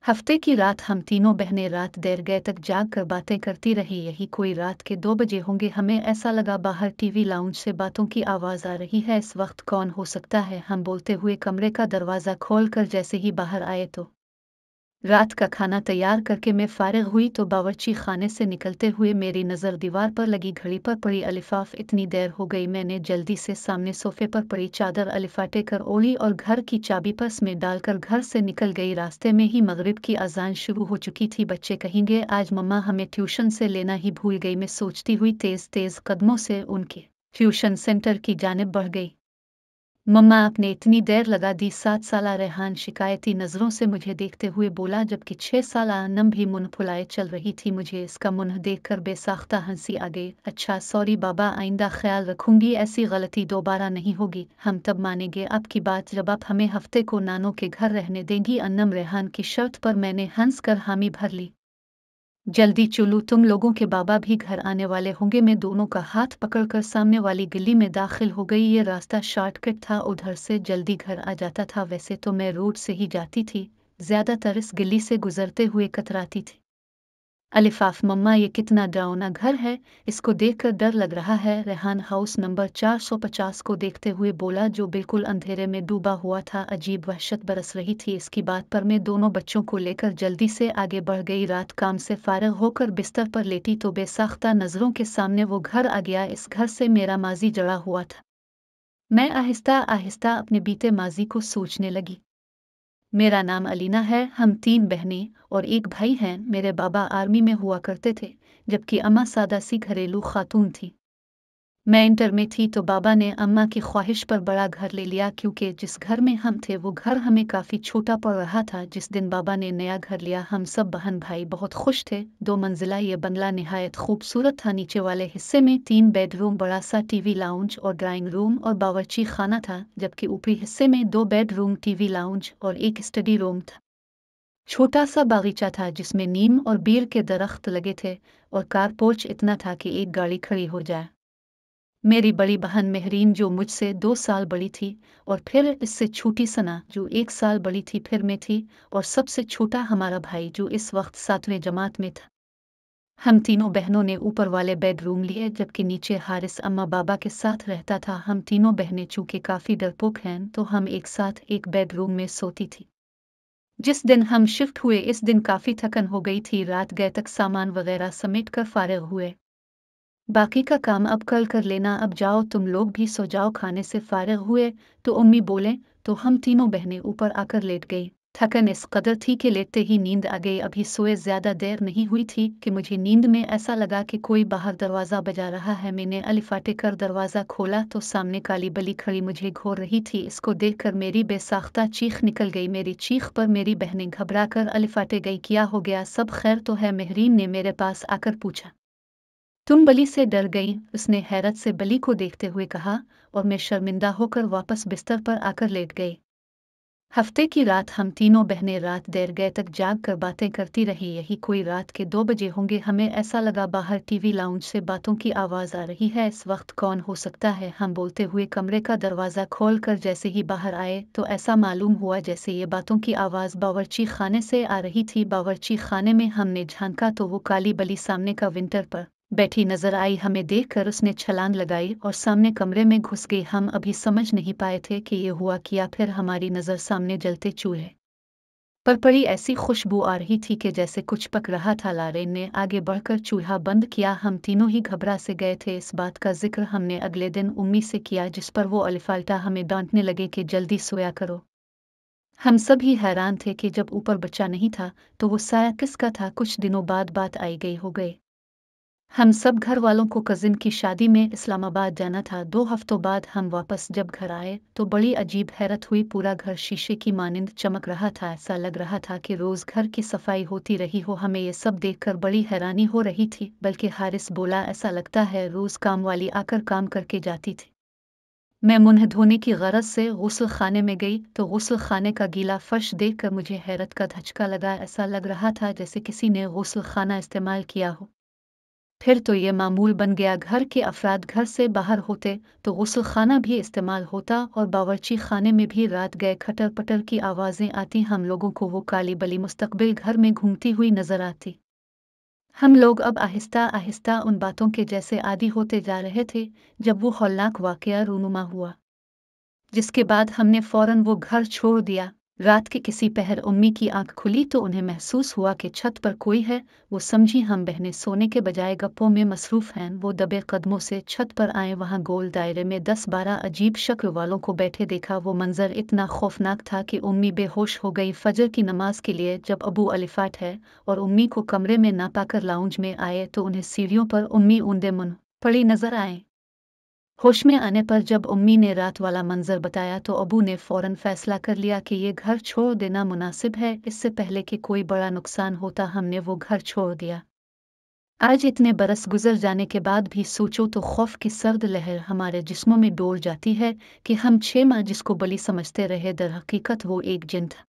हफ्ते की रात हम तीनों बहनें रात देर गए तक जाग कर बातें करती रही। यही कोई रात के 2 बजे होंगे। हमें ऐसा लगा बाहर टीवी लाउंज से बातों की आवाज़ आ रही है। इस वक्त कौन हो सकता है, हम बोलते हुए कमरे का दरवाज़ा खोल कर जैसे ही बाहर आए तो रात का खाना तैयार करके मैं फारिग हुई तो बावर्ची खाने से निकलते हुए मेरी नज़र दीवार पर लगी घड़ी पर पड़ी। अलिफाफ इतनी देर हो गई। मैंने जल्दी से सामने सोफे पर पड़ी चादर अलिफाटे कर ओढ़ी और घर की चाबी पर्स में डालकर घर से निकल गई। रास्ते में ही मगरिब की अजान शुरू हो चुकी थी। बच्चे कहेंगे आज मम्मा हमें ट्यूशन से लेना ही भूल गई। मैं सोचती हुई तेज़ तेज़ कदमों से उनके ट्यूशन सेंटर की जानिब बढ़ गई। मम्मा आपने इतनी देर लगा दी। 7 साला रेहान शिकायती नज़रों से मुझे देखते हुए बोला, जबकि 6 साला अनम भी मुंह फुलाए चल रही थी। मुझे इसका मुंह देखकर बेसाख्ता हंसी आ गई। अच्छा सॉरी बाबा, आइंदा ख्याल रखूंगी, ऐसी गलती दोबारा नहीं होगी। हम तब मानेंगे आपकी बात जब आप हमें हफ्ते को नानों के घर रहने देंगी। अनम रेहान की शर्त पर मैंने हंस कर हामी भर ली। जल्दी चलो, तुम लोगों के बाबा भी घर आने वाले होंगे। मैं दोनों का हाथ पकड़कर सामने वाली गली में दाखिल हो गई। ये रास्ता शॉर्टकट था, उधर से जल्दी घर आ जाता था। वैसे तो मैं रोड से ही जाती थी, ज्यादातर इस गली से गुजरते हुए कतराती थी। अलिफाफ मम्मा ये कितना डरावना घर है, इसको देखकर डर लग रहा है। रेहान हाउस नंबर 450 को देखते हुए बोला, जो बिल्कुल अंधेरे में डूबा हुआ था। अजीब वहशत बरस रही थी इसकी बात पर। मैं दोनों बच्चों को लेकर जल्दी से आगे बढ़ गई। रात काम से फारिग होकर बिस्तर पर लेटी तो बेसाख्ता नजरों के सामने वो घर आ गया। इस घर से मेरा माजी जड़ा हुआ था। मैं आहिस्ता आहिस्ता अपने बीते माजी को सोचने लगी। मेरा नाम अलीना है, हम 3 बहनें और एक भाई हैं। मेरे बाबा आर्मी में हुआ करते थे, जबकि अम्मा सादा सी घरेलू खातून थी। मैं इंटर में थी तो बाबा ने अम्मा की ख्वाहिश पर बड़ा घर ले लिया, क्योंकि जिस घर में हम थे वो घर हमें काफ़ी छोटा पड़ रहा था। जिस दिन बाबा ने नया घर लिया हम सब बहन भाई बहुत खुश थे। 2 मंजिला ये बंगला निहायत खूबसूरत था। नीचे वाले हिस्से में 3 बेडरूम, बड़ा सा टीवी लाउंज और ड्राइंग रूम और बावर्ची खाना था, जबकि ऊपरी हिस्से में 2 बेडरूम, टीवी लाउंज और एक स्टडी रूम था। छोटा सा बागीचा था जिसमें नीम और बीर के दरख्त लगे थे और कारपोर्च इतना था कि एक गाड़ी खड़ी हो जाए। मेरी बड़ी बहन मेहरीन जो मुझसे 2 साल बड़ी थी, और फिर इससे छोटी सना जो 1 साल बड़ी थी, फिर मैं थी, और सबसे छोटा हमारा भाई जो इस वक्त 7वीं जमात में था। हम तीनों बहनों ने ऊपर वाले बेडरूम लिए, जबकि नीचे हारिस अम्मा बाबा के साथ रहता था। हम तीनों बहनें चूंकि काफ़ी डरपोक हैं तो हम एक साथ एक बेडरूम में सोती थी। जिस दिन हम शिफ्ट हुए इस दिन काफ़ी थकन हो गई थी। रात गए तक सामान वगैरह समेट कर फारिग हुए। बाकी का काम अब कल कर लेना, अब जाओ तुम लोग भी सो जाओ। खाने से फारिग हुए तो अम्मी बोले तो हम तीनों बहनें ऊपर आकर लेट गई। थकन इस कदर थी कि लेटते ही नींद आ गई। अभी सोए ज़्यादा देर नहीं हुई थी कि मुझे नींद में ऐसा लगा कि कोई बाहर दरवाज़ा बजा रहा है। मैंने अलिफाटे कर दरवाज़ा खोला तो सामने काली बली खड़ी मुझे घूर रही थी। इसको देखकर मेरी बेसाख्ता चीख निकल गई। मेरी चीख पर मेरी बहनें घबरा कर अलिफाटे गई। क्या हो गया, सब खैर तो है? मेहरीन ने मेरे पास आकर पूछा। तुम बली से डर गई? उसने हैरत से बली को देखते हुए कहा, और मैं शर्मिंदा होकर वापस बिस्तर पर आकर लेट गई। हफ्ते की रात हम तीनों बहनें रात देर गए तक जाग कर बातें करती रही। यही कोई रात के 2 बजे होंगे। हमें ऐसा लगा बाहर टीवी लाउंज से बातों की आवाज़ आ रही है। इस वक्त कौन हो सकता है, हम बोलते हुए कमरे का दरवाज़ा खोल कर जैसे ही बाहर आए तो ऐसा मालूम हुआ जैसे ये बातों की आवाज़ बावर्ची खाने से आ रही थी। बावर्ची खाने में हमने झांका तो वो काली बली सामने का विंटर पर बैठी नजर आई। हमें देखकर उसने छलांग लगाई और सामने कमरे में घुस गई। हम अभी समझ नहीं पाए थे कि ये हुआ क्या। फिर हमारी नज़र सामने जलते चूल्हे पर पड़ी। ऐसी खुशबू आ रही थी कि जैसे कुछ पक रहा था। लारेन ने आगे बढ़कर चूल्हा बंद किया। हम तीनों ही घबरा से गए थे। इस बात का जिक्र हमने अगले दिन उम्मी से किया, जिस पर वो अलिफाल्टा हमें डांटने लगे कि जल्दी सोया करो। हम सब ही हैरान थे कि जब ऊपर बच्चा नहीं था तो वो साया किसका था। कुछ दिनों बाद बात आई गई हो गई। हम सब घर वालों को कजिन की शादी में इस्लामाबाद जाना था। 2 हफ्तों बाद हम वापस जब घर आए तो बड़ी अजीब हैरत हुई। पूरा घर शीशे की मानिंद चमक रहा था। ऐसा लग रहा था कि रोज घर की सफाई होती रही हो। हमें ये सब देखकर बड़ी हैरानी हो रही थी। बल्कि हारिस बोला, ऐसा लगता है रोज काम वाली आकर काम करके जाती थी। मैं मुंह धोने की गरज से गुस्ल खाने में गई तो गुस्ल खाने का गीला फर्श देखकर मुझे हैरत का धचका लगा। ऐसा लग रहा था जैसे किसी ने गुस्ल खाना इस्तेमाल किया हो। फिर तो ये मामूल बन गया, घर के अफराद घर से बाहर होते तो गुस्ल खाना भी इस्तेमाल होता और बावर्ची खाने में भी रात गए खटर पटर की आवाज़ें आती। हम लोगों को वो काली बली मुस्तकबिल घर में घूमती हुई नजर आती। हम लोग अब आहिस्ता आहिस्ता उन बातों के जैसे आदी होते जा रहे थे। जब वो हौलनाक वाकया रूनुमा हुआ, जिसके बाद हमने फौरन वो घर छोड़ दिया। रात के किसी पहर उम्मी की आंख खुली तो उन्हें महसूस हुआ कि छत पर कोई है। वो समझी हम बहनें सोने के बजाय गप्पों में मसरूफ हैं। वो दबे कदमों से छत पर आए। वहां गोल दायरे में 10-12 अजीब शक्ल वालों को बैठे देखा। वो मंजर इतना खौफनाक था कि उम्मी बेहोश हो गई। फजर की नमाज के लिए जब अबू अलिफाट है और उम्मी को कमरे में ना पाकर लाउंज में आए तो उन्हें सीढ़ियों पर उम्मी ऊंधे मुंह पड़ी नजर आए। होश में आने पर जब उम्मी ने रात वाला मंजर बताया तो अबू ने फौरन फैसला कर लिया कि ये घर छोड़ देना मुनासिब है। इससे पहले कि कोई बड़ा नुकसान होता हमने वो घर छोड़ दिया। आज इतने बरस गुजर जाने के बाद भी सोचो तो खौफ की सर्द लहर हमारे जिस्मों में डोल जाती है कि हम 6 माह जिसको बली समझते रहे दर हकीकत वो एक जिन था।